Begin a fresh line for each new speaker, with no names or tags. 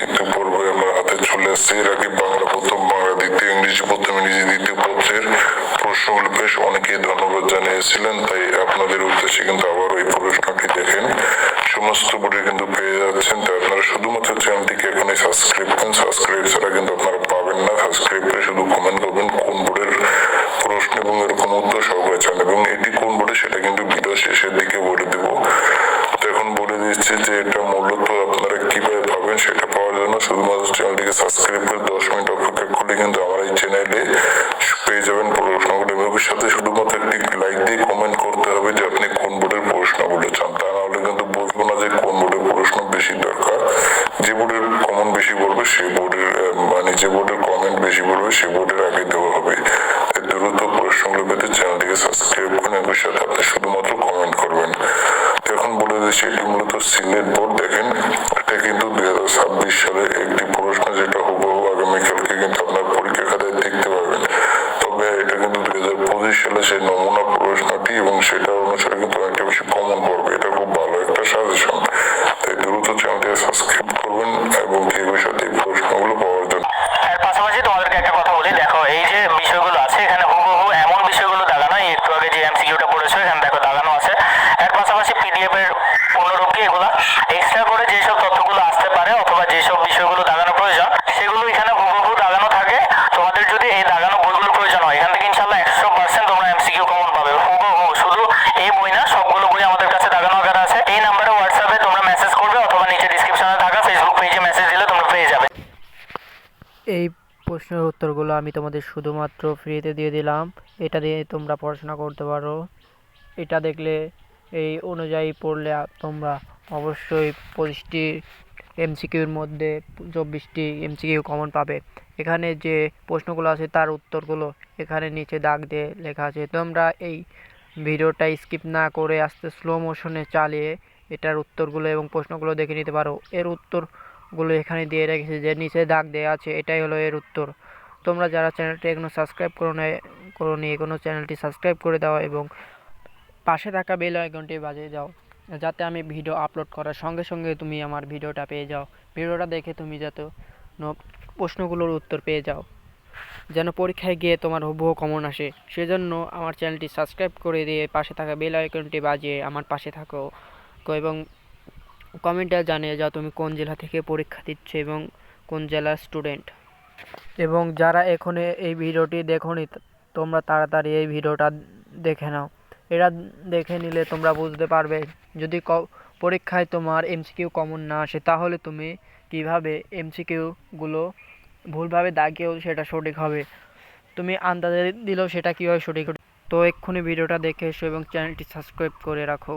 একটু পূর্বে আমার হাতে চলে আসছে। এর আগে বাংলা প্রথম, বাংলা দ্বিতীয়, ইংরেজি প্রথম, ইংরেজি দ্বিতীয় পত্রের প্রশ্নগুলো বেশ অনেকেই ধন্যবাদ জানিয়েছিলেন। তাই আপনাদের উদ্দেশ্যে কিন্তু আবার ওই প্রশ্নটি দেখেন, সমস্ত বোর্ডে কিন্তু পেয়ে যাচ্ছেন। তাই আপনারা শুধুমাত্র চ্যানেলটিকে এখনই সাবস্ক্রাইব করেন। সাবস্ক্রাইব ছাড়া কিন্তু আপনারা পাবেন না। সাবস্ক্রাইব করে শুধু কমেন্ট করবেন কোন বোর্ডের প্রশ্ন এবং এরকম উত্তর সহকারে চান, এবং এটি কোন বোর্ডে সেটা কিন্তু ভিডিও শেষের দিকে বলে দেব। তো এখন বলে দিচ্ছি যে এটা মূলত আপনারা কিভাবে পাবেন। সেটা পাওয়ার জন্য শুধুমাত্র চ্যানেলটিকে সাবস্ক্রাইব করে 10 মিনিট অপেক্ষা করলে কিন্তু আমার এই চ্যানেলে পেয়ে যাবেন প্রশ্নগুলো। এবং সাথে শুধুমাত্র একটি লাইক দিয়ে কমেন্ট করতে হবে যে আপনি কোন বোর্ডের প্রশ্নগুলো চান। তা না হলে কিন্তু বুঝবো না যে কোন বোর্ডের প্রশ্ন বেশি দরকার। যে বোর্ডের কমন বেশি পড়বে সেই বোর্ডের যে বোর্ডের কমেন্ট বেশি পড়বে সেই বোর্ডের আগে দেওয়া হবে। দ্রুত প্রশ্নগুলো পেতে চ্যানেলটিকে সাবস্ক্রাইব করুন, এর সাথে আপনি শুধুমাত্র কমেন্ট করবেন। এখন বলে দিচ্ছি এটি মূলত সিলেট বোর্ড। দেখেন এটা কিন্তু 2026 সালের একটি প্রশ্ন, যেটা হুবহু আগামীকালকে কিন্তু আপনার পরীক্ষা খাতায় দেখতে পাবেন। তবে এটা কিন্তু 2025 সালে সেই নমুনা প্রশ্নটি, এবং সেটা অনুসারে কিন্তু অনেকটা বেশি কমন পড়বে। এটা খুব ভালো একটা সাজেশন। তাই দ্রুত চ্যানেলটিকে সাবস্ক্রাইব করবেন এবং এই সাথে এই প্রশ্নগুলো পাওয়ার জন্য।
এর পাশাপাশি তোমাদেরকে একটা কথা বলি, দেখো এই যে বিষয়গুলো আছে এখানে হুবহু এমন বিষয়গুলো দাগানো, একটু আগে যে এমসিকিউটা পড়েছো এখানে দেখো দাগানো আছে। এর পাশাপাশি পিডিএফ এর পূর্ণরূপ কি এগুলা এক্সট্রা করে যেসব তথ্যগুলো আসতে পারে অথবা যেসব বিষয়গুলো দাগানো প্রয়োজন সেগুলো এখানে হুবহু দাগানো থাকে। তোমাদের যদি এই দাগানো বইগুলো প্রয়োজন হয় এখান থেকে ইনশাল্লাহ 100% তোমরা এমসিকিউ কমন পাবে হুবহু। শুধু এই বই না, সবগুলো বই আমাদের কাছে দাগানো আকারে আছে। এই নাম্বারে হোয়াটসঅ্যাপে তোমরা মেসেজ করবে অথবা নিচে ডিসক্রিপশনে থাকা ফেসবুক পেজে মেসেজ দিলে তোমরা পেয়ে যাবে।
এই প্রশ্নের উত্তরগুলো আমি তোমাদের শুধুমাত্র ফ্রিতে দিয়ে দিলাম। এটা দিয়ে তোমরা পড়াশোনা করতে পারো। এটা দেখলে এই অনুযায়ী পড়লে তোমরা অবশ্যই 25টি এমসিকিউর মধ্যে 24টি এমসিকিউ কমন পাবে। এখানে যে প্রশ্নগুলো আছে তার উত্তরগুলো এখানে নিচে দাগ দিয়ে লেখা আছে। তোমরা এই ভিডিওটা স্কিপ না করে আস্তে স্লো মোশনে চালিয়ে এটার উত্তরগুলো এবং প্রশ্নগুলো দেখে নিতে পারো। এর উত্তরগুলো এখানে দিয়ে রেখেছে, যে নিচে দাগ দেওয়া আছে এটাই হলো এর উত্তর। তোমরা যারা চ্যানেলটি এখনো সাবস্ক্রাইব করোনি এখনো চ্যানেলটি সাবস্ক্রাইব করে দাও এবং পাশে থাকা বেল আইকনটি বাজিয়ে দাও, যাতে আমি ভিডিও আপলোড করার সঙ্গে সঙ্গে তুমি আমার ভিডিওটা পেয়ে যাও। ভিডিওটা দেখে তুমি যাতে প্রশ্নগুলোর উত্তর পেয়ে যাও, যেন পরীক্ষায় গিয়ে তোমার হুবহু কমন আসে। সেজন্য আমার চ্যানেলটি সাবস্ক্রাইব করে দিয়ে পাশে থাকা বেল আইকনটি বাজিয়ে আমার পাশে থাকো এবং কমেন্টে জানিয়ে যাও তুমি কোন জেলা থেকে পরীক্ষা দিচ্ছ এবং কোন জেলার স্টুডেন্ট। এবং যারা এখন এই ভিডিওটি দেখোনি তোমরা তাড়াতাড়ি এই ভিডিওটা দেখে নাও। এটা দেখে নিলে তোমরা বুঝতে পারবে যদি পরীক্ষায় তোমার এমসিকিউ কমন না আসে তাহলে তুমি কিভাবে এমসিকিউগুলো ভুলভাবে দাগিয়েও সেটা সঠিক হবে, তুমি আন্দাজে দিলেও সেটা কীভাবে সঠিক হবে। তো এক্ষুনি ভিডিওটা দেখে এসো এবং চ্যানেলটি সাবস্ক্রাইব করে রাখো।